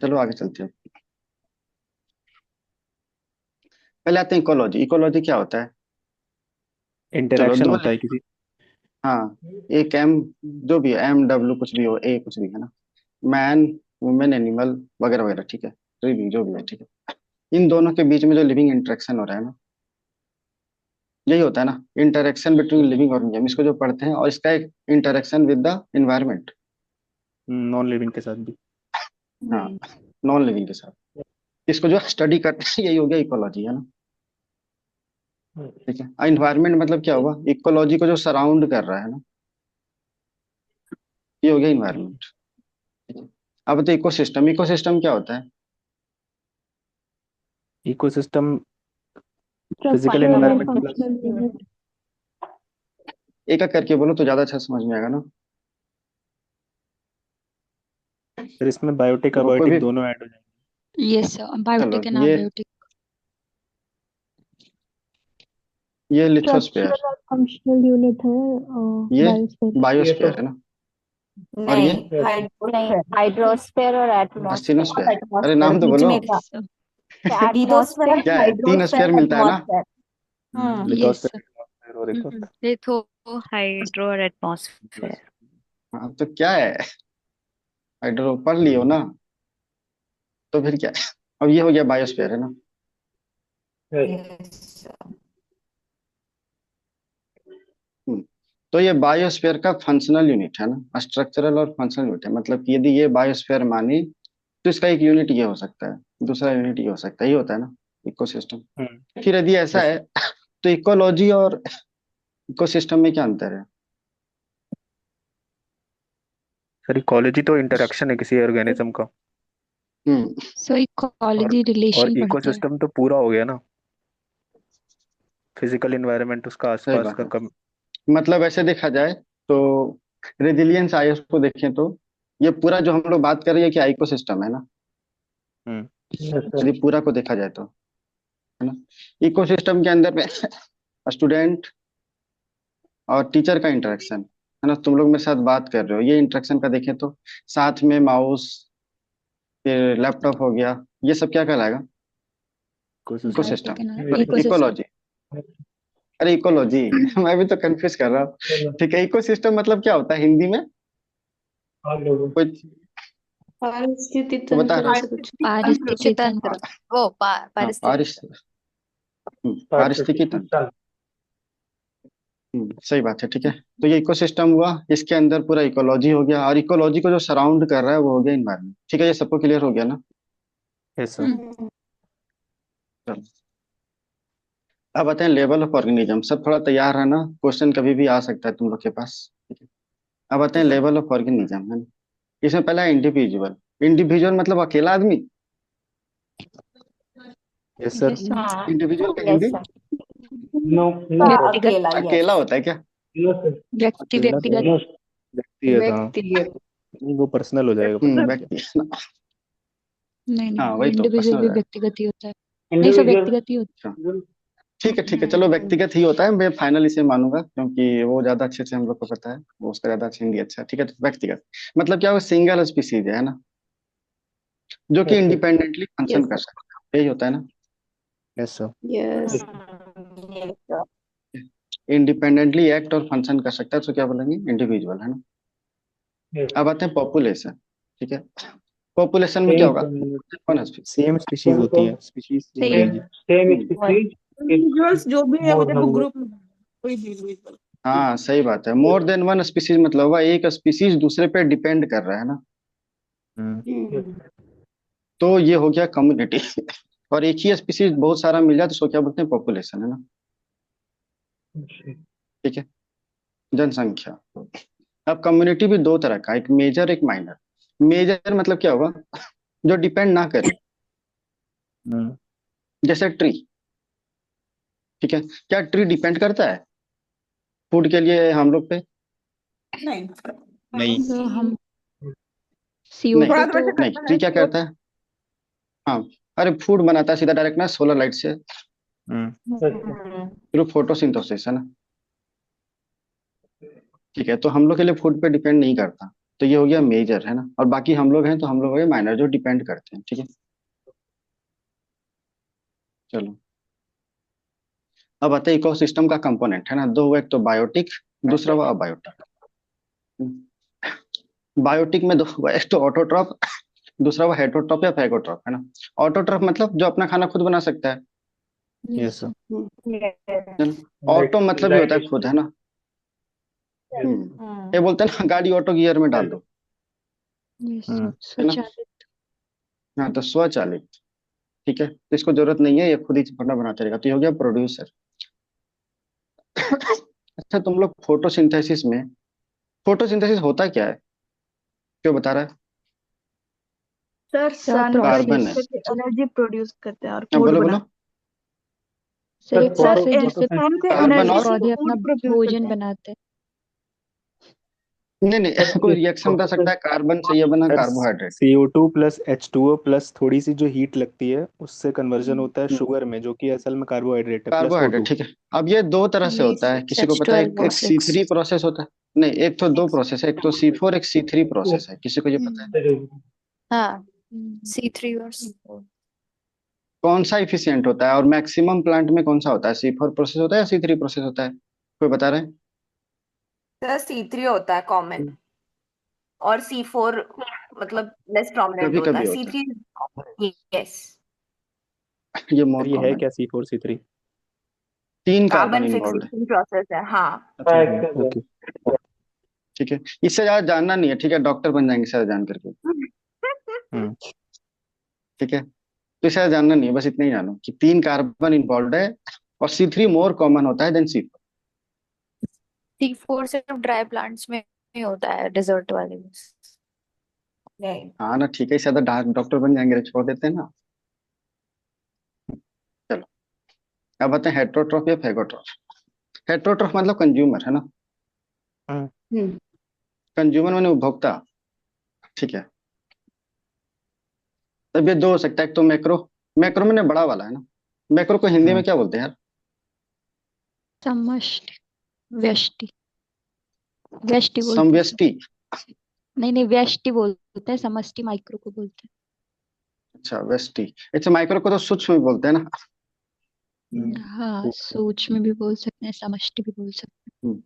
चलो आगे चलते हैं। पहले आते हैं इकोलॉजी। इकोलॉजी क्या होता है? चलो इंटरेक्शन दो होता है किसी। हाँ, एक एम, जो भी है, एम डब्ल्यू कुछ भी हो, ए कुछ भी है ना, मैन, वुमेन, एनिमल वगैरह वगैरह, ठीक है, कोई भी जो भी है, ठीक है। इन दोनों के बीच में जो लिविंग इंटरेक्शन हो रहा है ना, यही होता है ना, इंटरेक्शन बिटवीन लिविंग ऑर्गेनिज्म, इसको जो पढ़ते हैं, और इसका एक interaction with the environment. Non living के साथ भी। हाँ, नॉन लिविंग के साथ, इसको जो स्टडी करते हैं यही हो गया इकोलॉजी, है ना। ठीक है, इन्वायरमेंट मतलब क्या हुआ? इकोलॉजी को जो सराउंड कर रहा है ना, ये हो गया इन्वायरमेंट। ठीक है। अब तो इकोसिस्टम, इकोसिस्टम क्या होता है? Ecosystem physical structural and environment plus. Functional unit. एक एक करके बोलो तो ज्यादा अच्छा समझ में आएगा ना। फिर इसमें बायोटिक देखो कोई अबायोटिक भी, दोनों ऐड हो जाएंगे। यस चलो बायोटिक एंड ये अबायोटिक। ये लिथोस्फेयर, स्ट्रक्चरल और फंक्शनल यूनिट है ये बायोस्फीयर। ये तो बायोस्फीयर है ना, और ये नहीं, हाइड्रोस्फेयर और एस्टिनोस्फेयर। अरे एटमॉस्फेयर नाम तो बीच बोलो। में का। यस एटमॉस्फेयर, क्या है? तीन स्फीयर हाइड्रोस्फेयर, मिलता है ना। एटमॉस्फेयर। हम्म। यस लिथोस्फेयर एटमॉस्फेयर और एक और। लिथो हाइड्रो और एटमॉस्फेयर। हाँ तो क्या है, हाइड्रो पढ़ लियो ना, तो फिर क्या है? अब ये हो गया बायोस्फीयर, है ना। Yes. हम्म, तो ये बायोस्फीयर का फंक्शनल यूनिट है ना, स्ट्रक्चरल और फंक्शनल यूनिट है, मतलब कि यदि ये बायोस्फीयर माने तो इसका एक यूनिट ये हो सकता है, दूसरा यूनिट ये हो सकता है, ये होता है ना इकोसिस्टम। फिर यदि ऐसा यस। है तो इकोलॉजी और इकोसिस्टम में क्या अंतर है? सर इकोलॉजी तो इंटरेक्शन है किसी ऑर्गेनिज्म का। हम्म। सो और इकोलॉजी और रिलेशन पढ़ता है। इकोसिस्टम तो पूरा हो गया ना। फिजिकल एनवायरनमेंट उसका सही आसपास बात का है। कम। मतलब ऐसे देखा जाए तो रेजिलियंस आईएस को देखें तो ये पूरा जो हम लोग बात कर रहे हैं कि इकोसिस्टम है ना, हम्म। यदि पूरा को देखा जाए तो, है ना। इकोसिस्टम के अंदर में स्टूडेंट और टीचर का इंटरेक्शन, है ना, तुम लोग मेरे साथ बात कर रहे हो, ये इंटरेक्शन का देखें तो साथ में माउस, फिर लैपटॉप हो गया, ये सब क्या कहलाएगा? Ecosystem. Biotic ecosystem. And ecosystem. Ecology, अरे इकोलॉजी मैं भी तो कंफ्यूज कर रहा हूँ। ठीक है, इकोसिस्टम मतलब क्या होता है हिंदी में? कोई पारिस्थितिकी तो बता तंत्र रहे। ऐसे कुछ। पारिस्थितिकी हाँ तंत्र। वो हाँ, पारिस्थितिक। पारिस्थितिकी तंत्र। सही बात है, ठीक है। तो ये इकोसिस्टम हुआ, इसके अंदर पूरा इकोलॉजी हो गया, और इकोलॉजी को जो सराउंड कर रहा है वो हो गया इन्वायरमेंट। ठीक है, ये सबको क्लियर हो गया ना। Yes sir. हम्म। चलो, अब आते हैं लेवल ऑफ ऑर्गेनिज्म। सब थोड़ा तैयार है ना, क्वेश्चन कभी भी आ सकता है तुम लोग के पास। ठीक है, अब आते हैं लेवल ऑफ ऑर्गेनिज्म, है ना। इसमें पहला है इंडिविजुअल। इंडिविजुअल मतलब अकेला आदमी। Yes sir. यस हाँ। इंडिविजुअल का हिंदी यस सर। का व्यक्तिगत। अकेला, यस। अकेला होता है क्या? अकेला तो व्यक्तिगत। व्यक्ति है था। व्यक्तिगत। नहीं वो पर्सनल हो जाएगा पता नहीं क्या। व्यक्ति। नहीं हाँ नहीं वही तो, इंडिविजुअल पर्सनल हो भी जाएगा। व्यक्तिगत ही होता है। नहीं सब इंडिविजुअल। व्यक्तिगत ही होता अच्छा, ठीक है ठीक है, चलो हम्म। व्यक्तिगत ही होता है, मैं फाइनल इसे मानूंगा क्योंकि वो ज्यादा अच्छे से हम लोग को पता है, वो उसका ज्यादा अच्छा हिंदी अच्छा है। ठीक है, तो व्यक्तिगत मतलब क्या, वो सिंगल स्पीसीज है ना, जो कि इंडिपेंडेंटली है। फंक्शन यस कर सर। सकता है, यही होता है ना। Yes sir. Yes. Yes sir. Independently act और फंक्शन कर सकता है तो क्या बोलेंगे? इंडिविजुअल, है ना। अब आते हैं पॉपुलेशन। ठीक है, पॉपुलेशन में क्या होगा? कौन है? सेम स्पीशीज होती है, स्पीशीज है। Same same. रहेगी। Same one. स्पीसीज। इंडिविजुअल्स जो भी है वो मोर देखो नंबर। ग्रुप में कोई भी इंडिविजुअल। हाँ सही बात है, मोर देन वन स्पीसीज मतलब हुआ एक स्पीसीज दूसरे पे डिपेंड कर रहा है ना, हम्म। तो ये हो गया कम्युनिटी। और एक ही स्पीसीज बहुत सारा मिल जाए तो उसको क्या बोलते हैं? पॉपुलेशन, है ना। ठीक है, जनसंख्या। अब कम्युनिटी भी दो तरह का, एक मेजर एक माइनर। मेजर मतलब क्या होगा? जो डिपेंड ना करे, हम्म। जैसे ट्री। ठीक है, क्या ट्री डिपेंड करता है फूड के लिए हम लोग पे? नहीं नहीं। तो हम नहीं, CO2 थोड़ा तो तो वैसे नहीं, करता ट्री है क्या CO2। करता है? हाँ, अरे फूड बनाता है सीधा डायरेक्ट ना, सोलर लाइट से, हम्म। थ्रू फोटोसिंथेसिस, है ना। ठीक है, तो हम लोग के लिए फूड पे डिपेंड नहीं करता। तो ये हो गया मेजर, है ना, और बाकी हम लोग हैं तो हम लोग हो गए माइनर, जो डिपेंड करते हैं, ठीक है। चलो, अब आते हैं इकोसिस्टम का कंपोनेंट, है ना, दो हुए, एक तो बायोटिक, दूसरा हुआ अबायोटिक। बायोटिक में दो हुआ, एक तो ऑटोट्रॉफ, दूसरा हुआ हेटरोट्रॉफ या फैगोट्रॉफ, है ना। ऑटोट्रॉफ मतलब जो अपना खाना खुद बना सकता है। Yes sir. ऑटो मतलब ये होता है खुद, है ना। ये बोलते हैं ना गाड़ी ऑटो गियर में डाल दो, यस हम्म है ना। स्वचालित। हाँ, तो स्वचालित, ठीक है, तो इसको जरूरत नहीं है, ये खुद ही अपना बनाते रहेगा, तो ये हो गया प्रोड्यूसर। अच्छा, तुम लोग फोटोसिंथेसिस में, फोटोसिंथेसिस होता क्या है, क्यों बता रहा है। सर सर सन का कार्बन यूज है। प्रोसेस करके एनर्जी प्रोड्यूस करते हैं और अब फूड बोलो बना। बोलो। सर एक सर प्रोसेस जिससे सन के कार्बन एनर्जी और, से पौधे अपना फूड प्रोड्यूस भोजन करते हैं। बनाते हैं। नहीं नहीं, कोई रिएक्शन बता सकता है, कार्बन से ये बना sir carbohydrate. CO2 plus H2O plus थोड़ी सी जो हीट लगती है उससे कन्वर्जन होता है हम्म, शुगर में, जो कि असल में कार्बोहाइड्रेट है, प्लस कार्बोहाइड्रेट, O2। ठीक है। अब ये दो तरह से होता है, किसी को पता है, H12O6 एक C3 प्रोसेस होता है। नहीं, एक तो दो प्रोसेस है, एक तो C4, एक C3 प्रोसेस है, किसी को ये पता है। हाँ C3 और C4। कौन सा इफिशियंट होता है और मैक्सिमम प्लांट में कौन सा होता है, C4 प्रोसेस होता है या C3 प्रोसेस होता है, कोई बता रहे हैं। सर C3 होता है कॉमन, और C4 मतलब लेस प्रोमिनेंट कभी होता कभी है। होता C3 यस, है, ये सर मोर ये है कॉमन। क्या C4 C3? तीन कार्बन कार्बन इन्वॉल्व है, फिक्सेशन प्रोसेस है हाँ। अच्छा ओके। ठीक है। इससे ज्यादा जानना नहीं है, ठीक है, डॉक्टर बन जाएंगे इससे ज्यादा जान करके, हम्म ठीक है। तो इससे ज्यादा जानना नहीं है, बस इतना ही जानो कि तीन कार्बन इन्वॉल्व है, और C3 मोर कॉमन होता है देन C4। C4 सिर्फ ड्राई प्लांट्स में ही होता है, डेजर्ट वाले में। नहीं हाँ ना, ठीक है, इससे ज्यादा डॉक्टर बन जाएंगे, छोड़ देते हैं ना। चलो, अब बताते हैं हेट्रोट्रॉफ या फेगोट्रॉफ। हेट्रोट्रॉफ मतलब कंज्यूमर, है ना। हम्म कंज्यूमर माने उपभोक्ता, ठीक है। अब ये दो हो सकता है, एक तो मैक्रो, मैक्रो मैंने बड़ा वाला, है ना। मैक्रो को हिंदी में हम्म क्या बोलते हैं यार। समष्टि, व्यष्टि, व्यष्टि बोलते हैं सर। समव्यष्टि। नहीं नहीं, व्यष्टि बोलते हैं, समष्टि माइक्रो को बोलते अच्छा, व्यष्टि। अच्छा, माइक्रो को तो सूक्ष्म भी बोलते हैं ना। हैं। हाँ, सूक्ष्म भी बोल सकते हैं, समष्टि भी बोल सकते हम्म,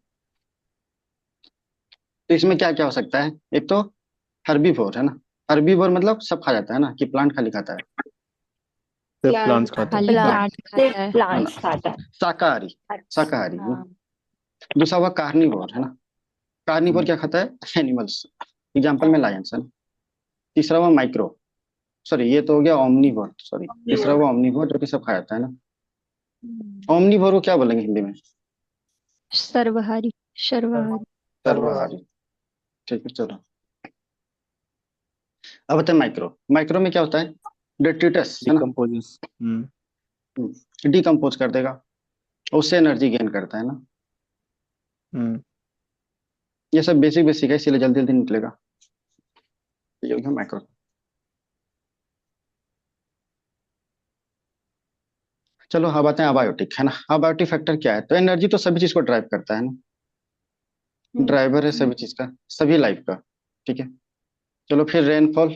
तो इसमें क्या क्या हो सकता है, एक तो हर्बीवोर, है ना। हर्बीवोर मतलब सब खा जाता है ना, कि प्लांट खाली खाता है। सिर्फ प्लांट्स प्लांट, हैं। खाते हैं। खाली प्लांट। प्लांट खाता सिर्फ है। है ना, प्लांट्स खाता है। शाकाहारी, अच्छा शाकाहारी, है ना। हाँ। दूसरा हुआ कार्निवोर, है ना। कार्निवोर हम्म क्या खाता है, एनिमल्स, एग्जाम्पल में लायंस, है ना। तीसरा हुआ माइक्रो, सॉरी ये तो हो गया ओमनीवोर, सॉरी, तीसरा हुआ ओमनीवोर जो कि सब खा जाता है ना। ओमनीवोर को क्या बोलेंगे हिंदी में। सर्वहारी, सर्वहारी। सर्वाहारी, ठीक है। चलो, अब बताए माइक्रो, माइक्रो में क्या होता है, डेट्रिटस, है ना। डिकम्पोजेस। डिकम्पोज कर देगा, उससे एनर्जी गेन करता है ना। हम्म ये सब बेसिक बेसिक है, इसीलिए जल्दी जल्दी निकलेगा। ये हो गया माइक्रो। चलो, अब आते हैं अबायोटिक, है ना। अबायोटिक फैक्टर क्या है, तो एनर्जी तो सभी चीज को ड्राइव करता है ना, ड्राइवर है सभी चीज का, सभी लाइफ का, ठीक है। चलो फिर रेनफॉल,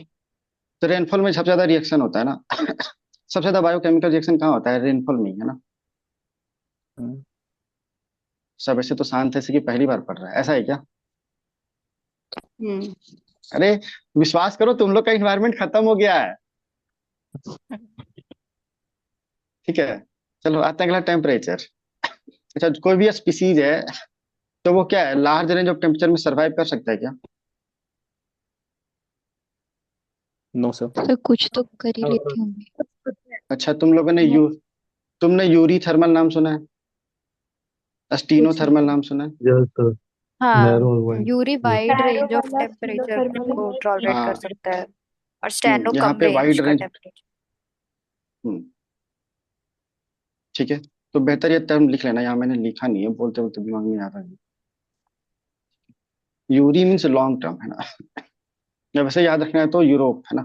तो रेनफॉल में सबसे ज्यादा रिएक्शन होता है ना। सबसे ज्यादा बायोकेमिकल रिएक्शन कहाँ होता है, रेनफॉल में ही, है ना। हम्म सब ऐसे तो शांत है, कि पहली बार पढ़ रहा है, ऐसा है क्या। हम्म। अरे, विश्वास करो, तुम लोग का इन्वायरमेंट खत्म हो गया है, ठीक है। चलो, आते हैं अगला, टेम्परेचर। अच्छा, कोई भी स्पीसीज है, तो वो क्या है, लार्ज रेंज ऑफ टेम्परेचर में सर्वाइव कर सकता है क्या। No sir. तो कुछ तो कर ही लेते होंगे। अच्छा, तुम लोगों ने तुमने यूरी थर्मल नाम सुना है, स्टीनो कुछ थर्मल नाम सुना है। हाँ यूरी वाइड पैरो रेंज ऑफ वाला टेम्परेचर स्टीनोथर्मल को टॉलरेट कर हाँ, सकता है, और स्टेनो यहाँ कम पे रेंज वाइड का रेंज, टेम्परेचर। ठीक है। तो बेहतर ये टर्म लिख लेना, यहाँ मैंने लिखा नहीं है, बोलते बोलते दिमाग में आ रहा है। यूरी मीन्स लॉन्ग टर्म, है ना। या वैसे याद रखना है तो यूरोप, है ना।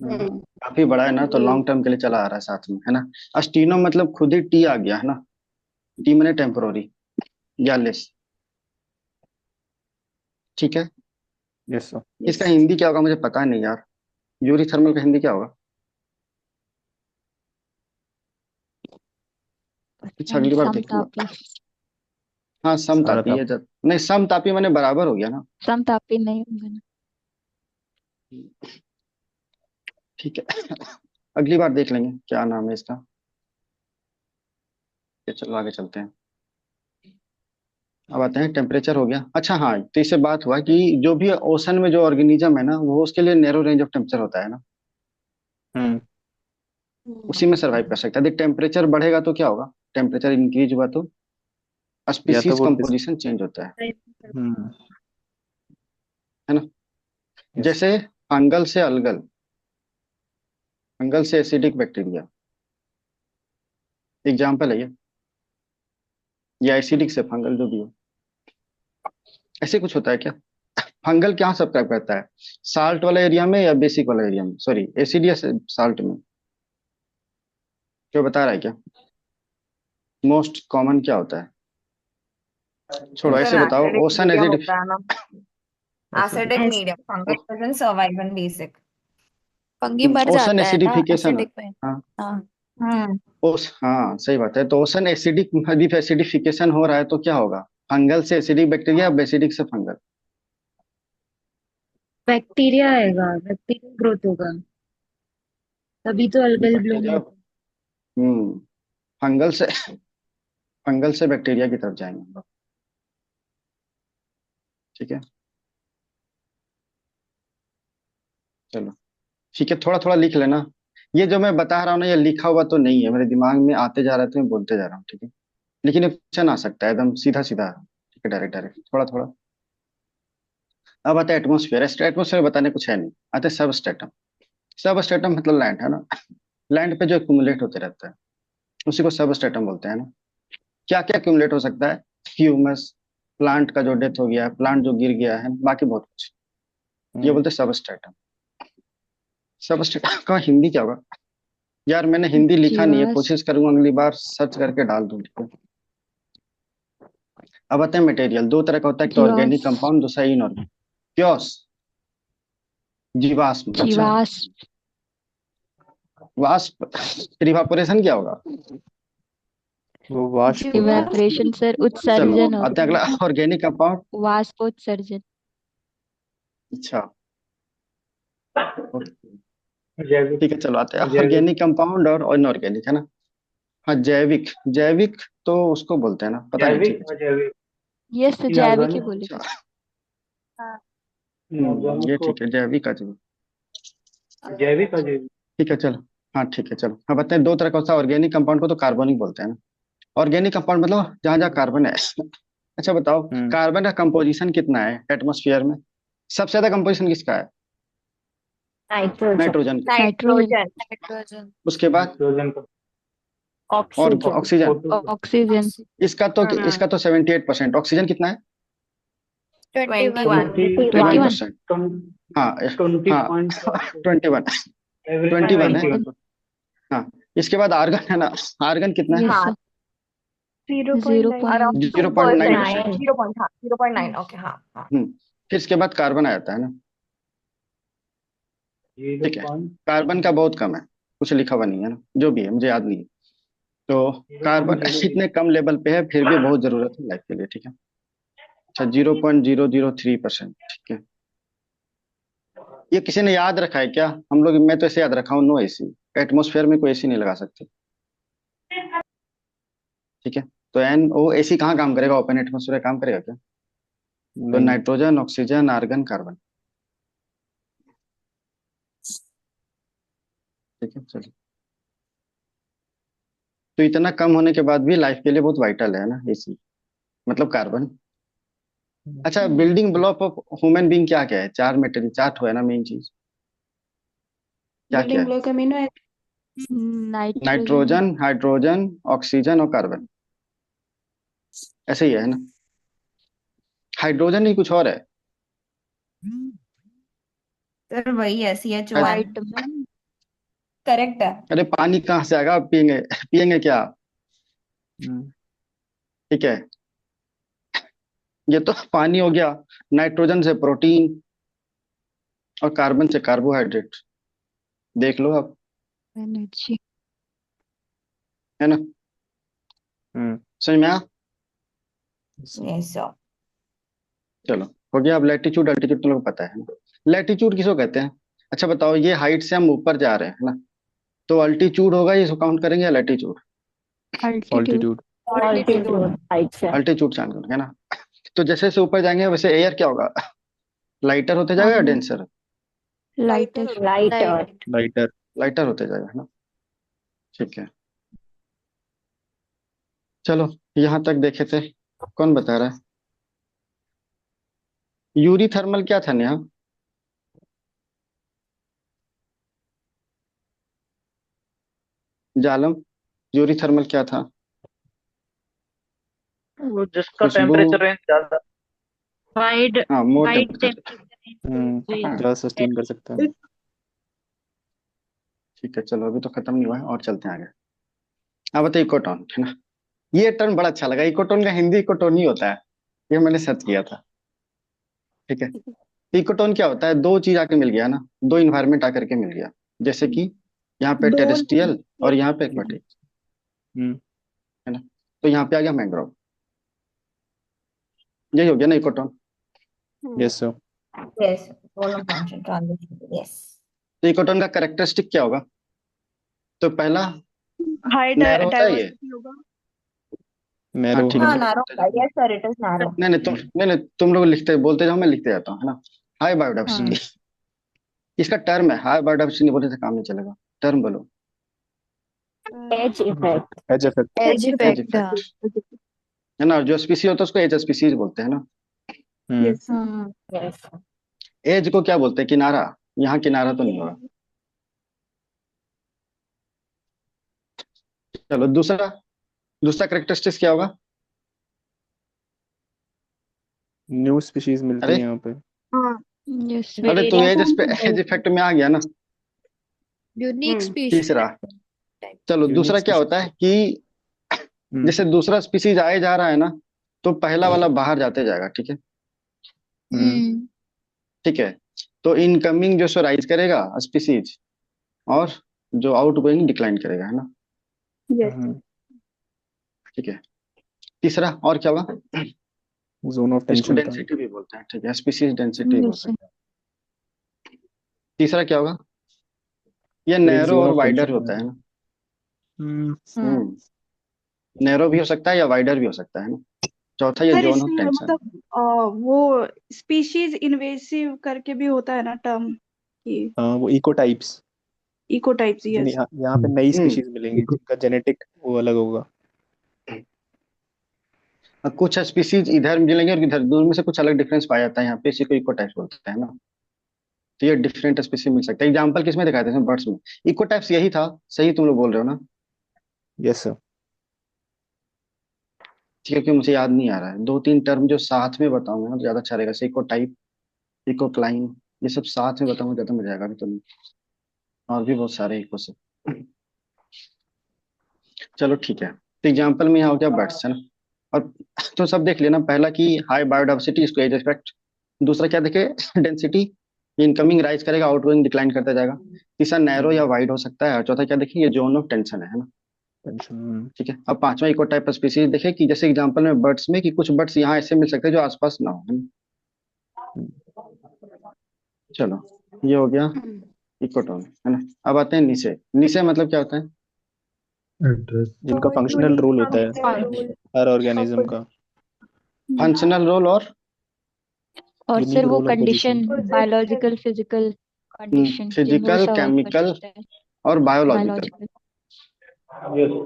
हम्म। काफी बड़ा है ना, तो लॉन्ग टर्म के लिए चला आ रहा है साथ में, है ना। अस्टीनो मतलब खुद ही टी आ गया, है ना। टी मैंने टेम्पोररी या लेस, ठीक है। Yes sir. इसका हिंदी क्या होगा मुझे पता नहीं यार। यूरिथर्मल का हिंदी क्या होगा? अच्छा अगली बार देखूंगा। समतापी। हाँ समतापी समताप। है जब नहीं, समतापी मैंने बराबर हो गया ना। समतापी नहीं होगा ना। ठीक है। अगली बार देख लेंगे क्या नाम है इसका। चलो आगे चलते हैं। अब आते हैं, टेम्परेचर हो गया। अच्छा हाँ, तो इससे बात हुआ कि जो भी ओशन में जो ऑर्गेनिज्म है ना, वो उसके लिए नैरो रेंज ऑफ टेम्परेचर होता है ना, हम्म। उसी में सरवाइव कर सकता है। यदि टेम्परेचर बढ़ेगा तो क्या होगा? टेम्परेचर इंक्रीज हुआ तो या तो स्पीसीज वो कंपोजिशन चेंज होता हम्म। है ना। यस। जैसे फंगल से अलगल, फंगल से एसिडिक बैक्टीरिया, एग्जाम्पल है ये, या एसिडिक से फंगल, जो भी हो। ऐसे कुछ होता है क्या? फंगल क्या सब्सक्राइब करता है, साल्ट वाला एरिया में या बेसिक वाला एरिया में, सॉरी एसिड या साल्ट में? जो बता रहा है क्या मोस्ट कॉमन क्या होता है? छोड़ो, सर ऐसे बताओ, एसिडिक ओशन मीडियम एसिड। होता है ना, acidic S medium, fungal doesn't survive in basic. Fungi मर ओशन जाता है ना एसिडिफिकेशन। एसिडिक में। हाँ हाँ। हम्म। ओस हाँ सही बात है। तो ओशन एसिडिक, यदि एसिडिफिकेशन हो रहा है तो क्या होगा? फंगल से एसिडिक बैक्टीरिया, बेसिडिक से फंगल? बैक्टीरिया आएगा, बैक्टीरिया ग्रोथ होगा, तभी तो अलगल ब्लूम बैक्टीरिया। होता हम्म। फंगल से, फंगल से बैक्टीरिया की तरफ जाएंगे हम लोग। ठीक है चलो। ठीक है, थोड़ा थोड़ा लिख लेना। ये जो मैं बता रहा हूँ ना, ये लिखा हुआ तो नहीं है, मेरे दिमाग में आते जा रहा है तो मैं बोलते जा रहा हूँ, ठीक है। लेकिन ये क्वेश्चन आ सकता है एकदम सीधा सीधा, ठीक है, डायरेक्ट डायरेक्ट, थोड़ा थोड़ा। अब आता है एटमोसफियर। एटमोसफियर बताने कुछ है नहीं। आते सब स्ट्रेटम। सब स्ट्रेटम मतलब लैंड है ना, लैंड पे जो एक्यूमुलेट होते रहता है उसी को सब स्ट्रेटम बोलते हैं ना। क्या क्या एक्यूमुलेट हो सकता है? ह्यूमस, प्लांट का जो डेथ हो गया है, प्लांट जो गिर गया है, बाकी बहुत कुछ, ये हम्म। बोलते हैं सब स्ट्रेटम। सब स्ट्रेटम का हिंदी क्या होगा? यार मैंने हिंदी लिखा नहीं है, जीवाश्म। कोशिश करूंगा अगली बार सर्च करके डाल दूं, ठीक है। अब आते हैं मटेरियल। दो तरह का होता है, एक तो ऑर्गेनिक जीवाश्म। कंपाउंड, दूसरा इनऑर्गेनिक। क्योस, जीवाश्म, अच्छा। जीवाश्म। वाष्प, इवापोरेशन क्या होगा? वो वाष्प होता है। इवेपरेशन सर, चलो उत्सर्जन आते हैं होता अगला, है। Organic compound. वाष्पोत्सर्जन। अच्छा ठीक है, चलो आते हैं ऑर्गेनिक कंपाउंड और इनऑर्गेनिक, है ना। हाँ जैविक, जैविक तो उसको बोलते हैं ना, पता नहीं, ठीक है चलो। यस जैविक ही बोलेगा। अच्छा, हाँ। ये ठीक है, जैविक अजैविक, ठीक है चलो। हाँ ठीक है चलो। हाँ बताएं, दो तरह का होता है ऑर्गेनिक कंपाउंड को, तो कार्बनिक बोलते हैं ना। ऑर्गेनिक कंपाउंड मतलब जहाँ जहाँ कार्बन है। अच्छा बताओ, हम्म। कार्बन का कंपोजिशन कितना है एटमॉस्फेयर में? सबसे ज्यादा कंपोजिशन किसका है? नाइट्रोजन, नाइट्रोजन का। नाइट्रोजन। Nitrogen, nitrogen. उसके बाद और ऑक्सीजन, ऑक्सीजन। ऑक्सीजन। हम्म, इसका तो 78%। ऑक्सीजन कितना है? 21। 21 21। परसेंट हाँ हाँ 21, 21 है। 21। हाँ इसके बाद आर्गन है ना, आर्गन कितना है? यस हाँ सर। 0.9। अराउंड 0.9%। 2%, 0. हाँ 0.9, ओके हाँ हाँ। फिर इसके बाद कार्बन आ जाता है ना, ठीक है। कार्बन का बहुत कम है, कुछ लिखा हुआ नहीं है ना, जो भी है मुझे याद नहीं है। तो कार्बन इतने कम लेवल पे है, फिर भी बहुत जरूरत है लाइफ के लिए, ठीक है। अच्छा 0.003%, ठीक है। ये किसी ने याद रखा है क्या? हम लोग, मैं तो ऐसे याद रखा हूँ, नो एसी। एटमोसफेयर में कोई एसी नहीं लगा सकते, ठीक है। तो एन ओ एसी कहाँ काम करेगा? ओपन एटमोसफेयर काम करेगा क्या? तो नहीं। नाइट्रोजन, ऑक्सीजन, आर्गन, कार्बन, ठीक है चलिए। तो इतना कम होने के बाद भी लाइफ के लिए बहुत वाइटल है ना एसी, मतलब कार्बन। अच्छा building block of human being क्या क्या है? चार मेटेरियल, चार ठो है ना मेन चीज, क्या क्या बिल्डिंग है? Block amino nitrogen. Nitrogen, hydrogen, oxygen और कार्बन, ऐसे ही है ना। हाइड्रोजन नहीं कुछ और है सर वही है CH2, शायद। वाइटमिन। करेक्ट है। अरे पानी कहाँ से आएगा, पियेंगे? पियेंगे क्या? हम्म। ठीक है, ये तो पानी हो गया। नाइट्रोजन से प्रोटीन, और कार्बन से कार्बोहाइड्रेट, देख लो आप, एनर्जी। है ना? हम्म समझ में आया? Yes sir. चलो हो गया। अब लैटिट्यूड अल्टीट्यूड तुम लोग को पता है ना? लैटिट्यूड किसको कहते हैं? अच्छा बताओ, ये हाइट से हम ऊपर जा रहे हैं, है ना? तो अल्टीट्यूड होगा, ये काउंट करेंगे या latitude? Altitude. Altitude. Altitude height से। अल्टीट्यूड चांद करेंगे, है ना? तो जैसे जैसे ऊपर जाएंगे वैसे एयर क्या होगा? लाइटर होते जाएगा या denser? Lighter. Lighter. Lighter. Lighter होते जाएगा, है ना? ठीक है। चलो यहाँ तक देखे थे। कौन बता रहा है? यूरी थर्मल क्या था नेहा? जालम, यूरी थर्मल क्या था? वो जिसका खुशबू। टेम्परेचर रेंज ज्यादा। वाइड हाँ, मोर वाइड टेम्परेचर। ज्यादा सस्टेन कर सकता है। ठीक है, चलो अभी तो खत्म नहीं हुआ है और चलते हैं आगे। अब बताइए इकोटोन, है ना? ये टर्म बड़ा अच्छा लगा। इकोटोन का हिंदी इकोटोन ही होता है। ये मैंने सर्च किया था। ठीक है। इकोटोन क्या होता है? दो चीज आके मिल गया ना, दो इन्वायरमेंट आकर के मिल गया। जैसे कि यहाँ पे टेरेस्ट्रियल और यहाँ पे एक्वाटिक, हम्म है ना? तो यहाँ पे आ गया मैंग्रोव। यही हो गया ना इकोटोन? Yes sir. यस, दोनों फंक्शन ट्रांजिशन। यस। तो इकोटोन का कैरेक्टरिस्टिक क्या होगा? तो पहला, हाई नैरो होता है ये। डाइवर्सिटी होगा। हाँ नैरो। ठीक है, हाँ, चलो नारो बोलते जाओ। यस सर, इट इज नारो। नहीं नहीं, तुम लोग लिखते बोलते जाओ, मैं लिखते जाता हूँ, है ना? High biodiversity. इसका टर्म है, हाई बायोडाइवर्सिटी नहीं बोलते तो काम नहीं चलेगा। टर्म बोलो। Edge effect. Edge effect. Edge edge effect. हाँ। इफेक्ट, है ना? और जो स्पीसी होता है उसको एज स्पीसीज बोलते हैं ना? यस। यस। एज को क्या बोलते हैं? किनारा। यहाँ किनारा तो नहीं होगा। चलो दूसरा, दूसरा करेक्टरिस्टिक्स क्या होगा? न्यू स्पीशीज मिलती अरे है यहाँ पे। हाँ। Yes sir. अरे तो एज वेरिएशन। एज इफेक्ट में आ गया ना? यूनिक स्पीशीज तीसरा, चलो यूनिक दूसरा क्या स्पीशीज। होता है कि जैसे दूसरा स्पीसीज आए जा रहा है ना, तो पहला वाला बाहर जाते जाएगा, ठीक है? हम्म। ठीक है। तो इनकमिंग जो सो राइज करेगा स्पीसीज, और जो आउट गोइंग डिक्लाइन करेगा, है ना? यस। ठीक है। तीसरा और क्या होगा? जोन ऑफ इसको टेंशन था। डेंसिटी भी बोलते हैं, ठीक है? स्पीसीज डेंसिटी बोल यस सर। सकते हैं। तीसरा क्या होगा? ये तो एक नैरो जोन और ऑफ वाइडर टेंशन होता है ना? है। नैरो भी हो सकता है या वाइडर भी हो सकता है ना? चौथा ये सर जोन ऑफ इसमें टेंशन। मतलब वो स्पीशीज इन्वेसिव करके भी होता है ना टर्म, कि हाँ, वो eco types. Eco types. Yes. यहाँ पे नई हम्म स्पीशीज मिलेंगी जिनका जेनेटिक वो अलग होगा। और कुछ स्पीसीज इधर मिलेंगे और इधर, दूर में से कुछ अलग डिफरेंस पाया जाता है यहाँ पे, इसी को इको टाइप्स बोलते हैं ना? तो ये डिफरेंट स्पीसीज मिल सकता है। एग्जाम्पल किसमें दिखाए थे? बर्ड्स में। इको टाइप्स यही था, सही तुम लोग बोल रहे हो ना? Yes sir. ठीक है, क्योंकि मुझे याद नहीं आ रहा है। दो तीन टर्म जो साथ में बताऊंगा ना तो ज्यादा अच्छा रहेगा। जैसे इको टाइप, इको क्लाइन, ये सब साथ में बताऊंगा ज्यादा मजा आएगा। अभी तो नहीं, और भी बहुत सारे इको से। चलो ठीक है। तो एग्जाम्पल में यहाँ हो गया बर्ड्स, है ना? और तो सब देख लेना। पहला कि हाई बायोडाइवर्सिटी, इसको एज इफेक्ट। दूसरा क्या देखे? डेंसिटी, इनकमिंग राइज करेगा, आउटगोइंग डिक्लाइन करता जाएगा। तीसरा नैरो या वाइड हो सकता है। और चौथा क्या देखेंगे? जोन ऑफ टेंशन है ना? टेंशन। ठीक है। अब पांचवा इको टाइप स्पीसीज देखे कि जैसे एग्जांपल में बर्ड्स में, कि कुछ बर्ड्स यहाँ ऐसे मिल सकते हैं जो आसपास ना हो, है ना? चलो ये हो गया इकोटोन, है ना? अब आते हैं नीचे। नीचे मतलब क्या होता है? जिनका फंक्शनल रोल होता है हर ऑर्गेनिज्म का। फंक्शनल रोल और और सर यूनिक वो रोल और condition, position. Biological physical condition जिनमें वो फिजिकल, सर्वाइव कर केमिकल सकता है। और बायोलॉजिकल बायोलॉजिकल।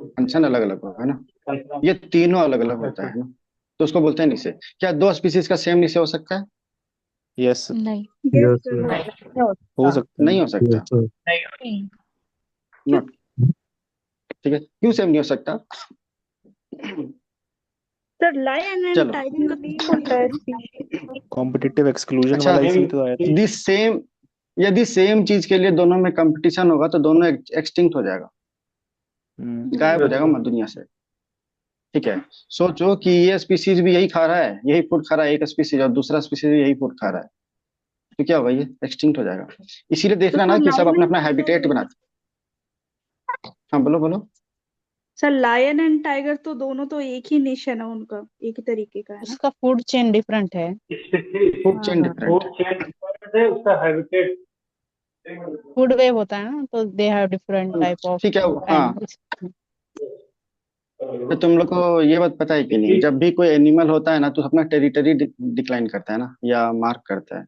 फंक्शन अलग अलग होगा, है ना? ये तीनों अलग अलग होता है ना? तो उसको बोलते हैं नीचे। क्या दो स्पीसीज का सेम नीचे हो सकता है? यस नहीं। हो सकता है। नहीं हो सकता। नहीं। नॉट। ठीक है, क्यों सेम नहीं हो सकता? सर लायन एंड चलो, टाइगर का नहीं होता है स्पीशीज। कॉम्पिटिटिव एक्सक्लूजन अच्छा, वाला इसी तो आया था। यदि सेम, यदि सेम चीज के लिए दोनों में कंपटीशन होगा तो दोनों एक्सटिंक्ट हो जाएगा, गायब हो जाएगा मत दुनिया से। ठीक है। सोचो कि ये स्पीसीज भी यही खा रहा है, यही फूड खा रहा है, एक स्पीसीज, और दूसरा स्पीसीज भी यही फूड खा रहा है। तो क्या होगा, ये एक्सटिंक्ट हो जाएगा। इसीलिए तो देखना ना सर कि सब अपना लायन अपना हैबिटेट बनाते। हाँ बोलो बोलो। सर लायन एंड टाइगर तो दोनों तो एक ही निश है ना, उनका एक ही तरीके का है ना। उसका फूड चेन डिफरेंट है। फूड चेन हाँ डिफरेंट फूड है। चेन है, उसका हैबिटेट। फूड वेब होता है ना, तो they have different type of ठीक है। हाँ, एनिमल्स। तो तुम लोग को ये बात पता है कि नहीं, जब भी कोई एनिमल होता है ना तो अपना टेरिटरी डिक्लाइन करता है ना, या मार्क करता है।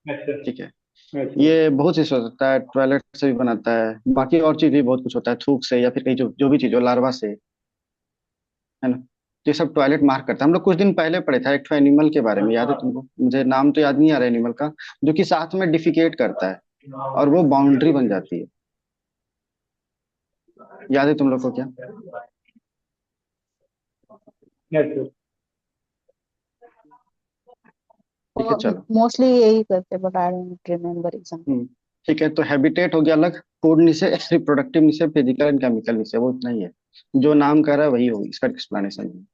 अच्छा ठीक है। अच्छा। ये बहुत चीज हो सकता है, टॉयलेट से भी बनाता है, बाकी और चीज भी बहुत कुछ होता है, थूक से या फिर कहीं जो जो भी चीज हो, लार्वा से, है ना। तो ये सब टॉयलेट मार्क करता है। हम लोग कुछ दिन पहले पढ़े था एक एनिमल के बारे में, याद है तुमको? मुझे नाम तो याद नहीं आ रहा एनिमल का, जो कि साथ में डिफिकेट करता है और वो बाउंड्री बन जाती है। याद है तुम लोग को क्या? अच्छा ठीक है चलो। मोस्टली यही करते, but I don't remember example. Hmm. ठीक है, तो हैबिटेट हो गया अलग, फूड नीचे, रिप्रोडक्टिव नीचे, फिजिकल एंड केमिकल नीचे, वो इतना ही है। जो नाम कर रहा है वही होगी, इसका एक्सप्लेनेशन।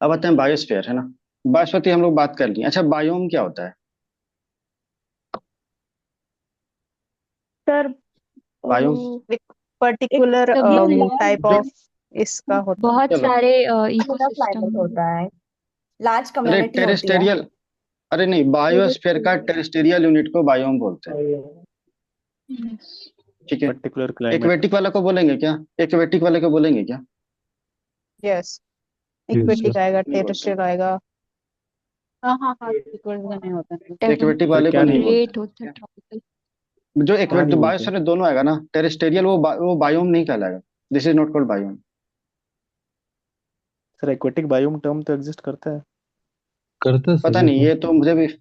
अब आते हैं बायोस्फीयर, है ना। बायोस्फीयर की हम लोग बात कर लिए। अच्छा, बायोम क्या होता है? सर बायोम एक एक पर्टिकुलर सभी टाइप जो, ऑफ इसका होता है। बहुत चलो, सारे पूरा इकोसिस्टम। क्लाइमेट होता है, लार्ज अरे कम्युनिटी होती है। टेरेस्टेरियल, अरे नहीं, बायोस्फीयर का टेरेस्टेरियल यूनिट को बायोम बोलते हैं। ठीक है। Particular climate. एक्वेटिक वाला को बोलेंगे क्या? एक्वेटिक वाले को बोलेंगे क्या? यस, यस इक्विटिक सर। आएगा, नहीं बोलते टेरेस्ट्रियल आएगा। हाँ हाँ हाँ, इक्विटी का नहीं होता है। हैं, एक्वेटिक वाले को क्या नहीं नहीं बोलते टेम्परेट हैं। होता है, ट्रॉपिकल। जो क्या एक्वेट नहीं बोलते? बायोस्फीयर में दोनों आएगा ना, टेरेस्टेरियल वो बायोम नहीं कहलाएगा। This is not called biome. Sir aquatic biome term तो एग्जिस्ट करता है। करता है सर पता ये नहीं, तो,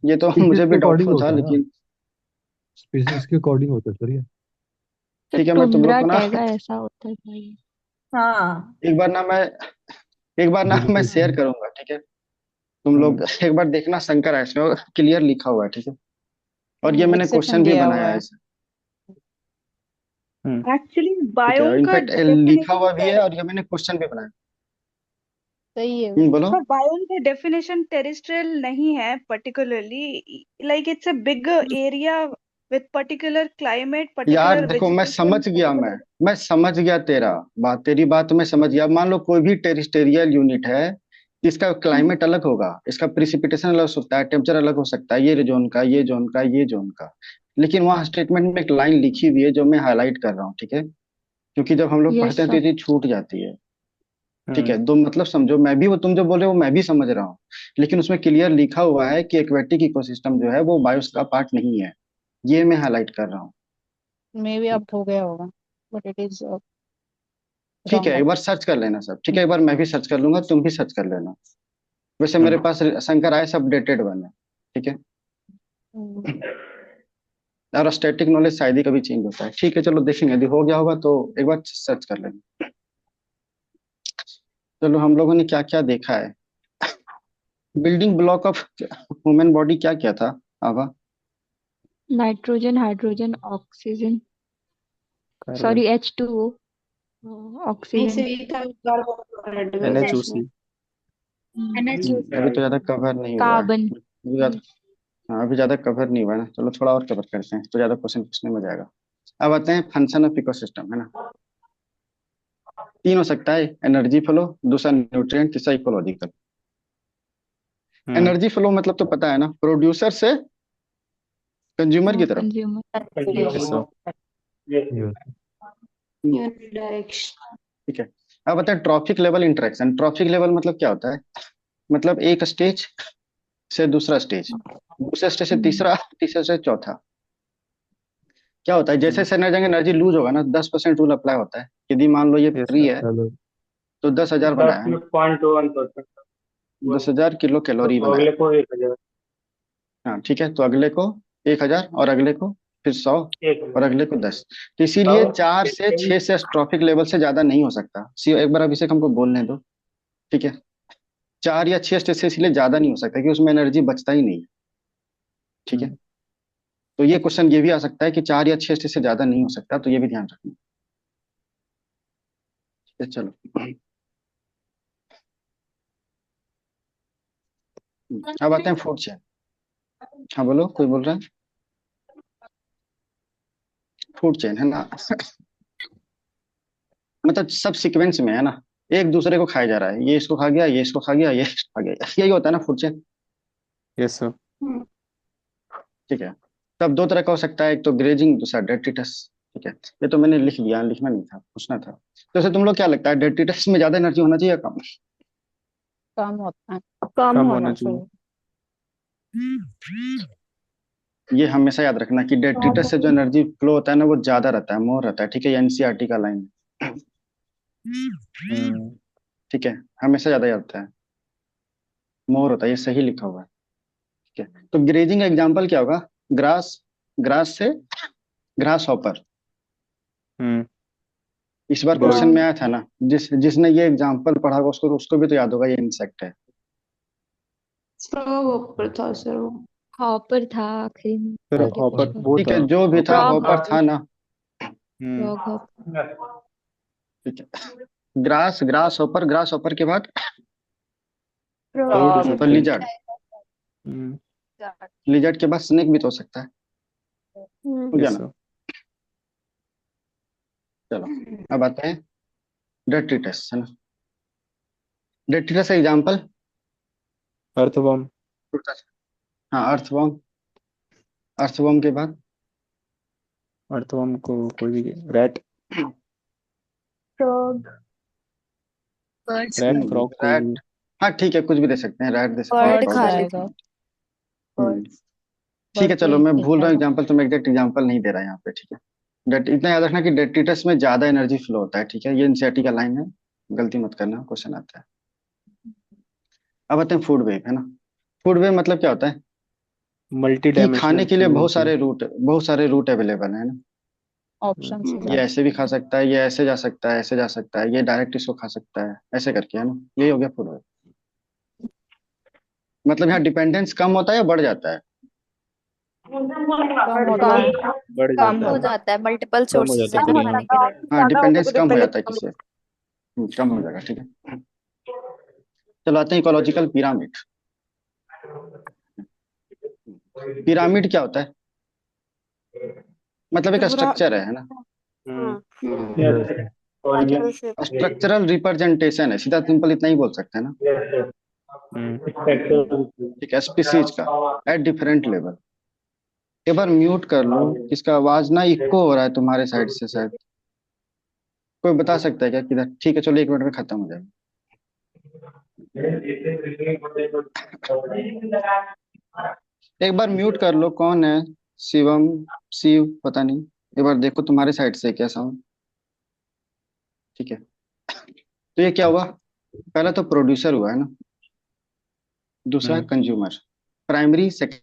ये तो स्पीसीज मुझे के भी अकॉर्डिंग डाउटफुल था, होता है ना, लेकिन स्पीसीज के अकॉर्डिंग होता है सर ये। तो ठीक है। मैं तुम लोग टुंड्रा को ना टैगा ऐसा होता है भाई। हाँ एक बार ना मैं एक बार ना मैं बिल्कुल शेयर सर। करूंगा, ठीक है। तुम लोग एक बार देखना, शंकर आइस में क्लियर लिखा हुआ है, ठीक है। और ये मैंने एक्सेप्शन क्वेश्चन भी दिया हुआ बनाया है है। इसे। हम्म। एक्चुअली ठीक है, बायोम का इनफैक्ट लिखा हुआ भी डेफिनेशन, है, और ये मैंने क्वेश्चन भी बनाया। सही है वो। बोलो। पर बायोम का डेफिनेशन टेरेस्ट्रियल नहीं है particularly, like it's a big area with particular climate, यार पर्टिकुलर देखो, मैं वेजिटेशन, समझ गया, मैं पर्टिकुलर। मैं समझ गया तेरी बात मैं समझ गया। मान लो कोई भी टेरिस्टेरियल यूनिट है, इसका क्लाइमेट अलग होगा, इसका प्रिसिपिटेशन अलग हो सकता है, टेम्परेचर अलग हो सकता है, ये जोन का, ये जोन का, ये जोन का। लेकिन वहाँ स्टेटमेंट में एक लाइन लिखी हुई है जो मैं हाईलाइट कर रहा हूँ, ठीक है। क्योंकि जब हम लोग यस पढ़ते हैं तो सर। ये चीज छूट जाती है। ठीक हम्म। है, तो मतलब समझो, मैं भी वो तुम जो बोल रहे हो मैं भी समझ रहा हूँ, लेकिन उसमें क्लियर लिखा हुआ है कि एक्वेटिक इकोसिस्टम जो है वो बायोस का पार्ट नहीं है। ये मैं हाईलाइट कर रहा हूँ। मे बी अब हो गया होगा, बट इट इज ठीक है, रॉन्ग एक आई बार सर्च कर लेना सब, ठीक है। एक बार मैं भी सर्च कर लूंगा, तुम भी सर्च कर लेना। वैसे मेरे हम्म। पास शंकर आय सब अपडेटेड वन है, ठीक है। थिंक। और स्टैटिक नॉलेज शायद ही कभी चेंज होता है। ठीक है चलो, देखेंगे, यदि हो गया होगा तो एक बार सर्च कर लेंगे। चलो, हम लोगों ने क्या क्या देखा है। Building block of human body क्या क्या था, Abha? Nitrogen, hydrogen, oxygen, carbon. Sorry H2O, नहीं ऑक्सीजन। सर, ये था कार्बोहाइड्रेट, NaOC। अभी तो ज्यादा कवर नहीं हुआ है। कार्बन। अभी ज्यादा, हाँ, अभी ज्यादा कवर नहीं हुआ है ना। चलो थोड़ा और कवर करते हैं तो ज्यादा क्वेश्चन पूछने में जाएगा। अब आते हैं फंक्शन ऑफ इकोसिस्टम, है ना। तीन हो सकता है, एनर्जी फ्लो, दूसरा न्यूट्रिएंट, तीसरा इकोलॉजिकल। हम्म। एनर्जी फ्लो मतलब तो पता है ना, प्रोड्यूसर से कंज्यूमर की तरफ। कंज्यूमर। Yes sir. यस। यूनिडायरेक्शन। ठीक है। अब बताए trophic level interaction. Trophic level मतलब क्या होता है? मतलब एक स्टेज से दूसरा स्टेज, दूसरे स्टेज से तीसरा, तीसरे से चौथा। क्या होता है, जैसे हम्म। जैसे एनर्जी लूज होगा ना, 10% रूल अप्लाई होता है। यदि मान लो ये यस फ्री सर। है हेलो। तो 10,000 बनाया है ना, 10.1%। 10,000 किलो कैलोरी तो बनाया। अगले को 1,000। हाँ ठीक है, तो अगले को 1,000, और अगले को फिर 100, और 1,000। अगले को 10। तो इसीलिए अब 4 से 6 से ट्रॉफिक लेवल से ज्यादा नहीं हो सकता। एक बार अभिषेक हमको बोलने दो, ठीक है। 4 या 6 स्टेज से इसलिए ज्यादा नहीं हो सकता कि उसमें एनर्जी बचता ही नहीं है, ठीक है। हम्म। तो ये क्वेश्चन ये भी आ सकता है कि 4 या 6 स्टेज से ज्यादा नहीं हो सकता, तो ये भी ध्यान रखना। ठीक है, चलो। अब आते हैं फूड चेन। हाँ बोलो, कोई बोल रहा है? फूड चेन है ना, मतलब सब सीक्वेंस में है ना, एक दूसरे को खाया जा रहा है, ये इसको खा गया, ये इसको खा गया, ये इसको खा गया, यही होता है ना फूड चेन। Yes sir. ठीक है। तब दो तरह का हो सकता है, एक तो ग्रेजिंग, दूसरा डेट्रिटस। ठीक है, ये तो मैंने लिख दिया, लिखना नहीं था, पूछना था। तो ऐसे तुम लोग क्या लगता है, डेट्रिटस में ज्यादा एनर्जी होना चाहिए या कम? कम होता है। कम कम होना होना चाहिए। चाहिए। ये हमेशा याद रखना कि डेट्रिटस से जो एनर्जी फ्लो होता है ना, वो ज्यादा रहता है, मोर रहता है। ठीक है, ये एनसीईआरटी का लाइन है। हम्म। ठीक है, हमेशा ज्यादा याद रहता है, मोर होता है, ये सही लिखा हुआ है। ठीक है, तो ग्रेजिंग का एग्जाम्पल क्या होगा? ग्रास, ग्रास से ग्रास हॉपर। हम्म। इस बार बर्ड। क्वेश्चन में आया था ना, जिसने ये एग्जाम्पल पढ़ा होगा उसको उसको भी तो याद होगा, ये इंसेक्ट है। फ्रॉग ऊपर था सर वो। हॉपर था आखिरी में, सर आगे हॉपर कुछ और। वो ठीक था। है, जो भी था फ्रॉग हॉपर था ना। हम्म। Frog hopper. ठीक है, grass, grass hopper, grass hopper के बाद बर्ड हो फ्रॉग तो सकता है। लिजर्ड, हम्म। लिजर्ड के बाद स्नेक भी तो हो सकता है, हो गया यस ना? सर। चलो, अब आते हैं डेट्रिटस, है ना। Detritus example, earthworm. हाँ अर्थवर्म, अर्थवर्म के बाद अर्थवर्म को कोई भी, rat. Frog birds rat frog कोई भी। रैट, हाँ ठीक है, कुछ भी दे सकते हैं, रैट दे सकते हैं, बर्ड फ्रॉग बर्ड्स खा दे लेते सकते जाएगा। हैं। बर्ड। ठीक है बर्ड तो चलो, एक मैं ही भूल रहा हूँ जाएगा। एग्जाम्पल, तो मैं एग्जैक्ट एग्जाम्पल नहीं दे रहा यहाँ पे। ठीक है, इतना याद रखना कि डेट्रिटस में ज्यादा एनर्जी फ्लो होता है। ठीक है, ये एनसीईआरटी का लाइन है, गलती मत करना, क्वेश्चन आता है। अब आते हैं फूड वेव, है ना। फूड वेव मतलब क्या होता है? मल्टी कि खाने डायमेंशनल के लिए फ्लो बहुत होती है। सारे रूट, बहुत सारे रूट अवेलेबल है ना। ऑप्शन से ये ज्यादा। ऐसे भी खा सकता है, ये ऐसे जा सकता है, ऐसे जा सकता है, ये डायरेक्ट इसको खा सकता है, ऐसे करके, है ना। यही हो गया फूड वेव। मतलब यहाँ डिपेंडेंस कम होता है या बढ़ जाता है? कम होता है। कम बढ़ कम जाता हो है। होता जाता है, मल्टीपल कम हो सोर्सेज जाता से है ना सर यहाँ। खाने के लिए। हाँ, डिपेंडेंस कम हो जाता है किससे, कम हो जाएगा। ठीक है, चलो आते हैं इकोलॉजिकल पिरामिड। पिरामिड क्या होता है? मतलब एक पूरा। स्ट्रक्चर है ना। हम्म। Yes, yes sir. Or Particle yes, shape. Structural representation है, सीधा सिंपल इतना ही बोल सकते हैं ना। yes, sir. हम्म। Spectral. ठीक है, स्पीसीज का एट डिफरेंट लेवल। एक बार म्यूट कर लो, इसका आवाज ना इको हो रहा है तुम्हारे साइड से शायद, कोई बता सकता है क्या किधर? ठीक है चलो, 1 मिनट में खत्म हो जाएगा। एक बार म्यूट कर लो, कौन है? शिवम, शिव, पता नहीं। एक बार देखो तुम्हारे साइड से क्या साउंड। ठीक है, तो ये क्या हुआ? पहला तो प्रोड्यूसर हुआ है ना, दूसरा हम्म। Consumer, primary, secondary.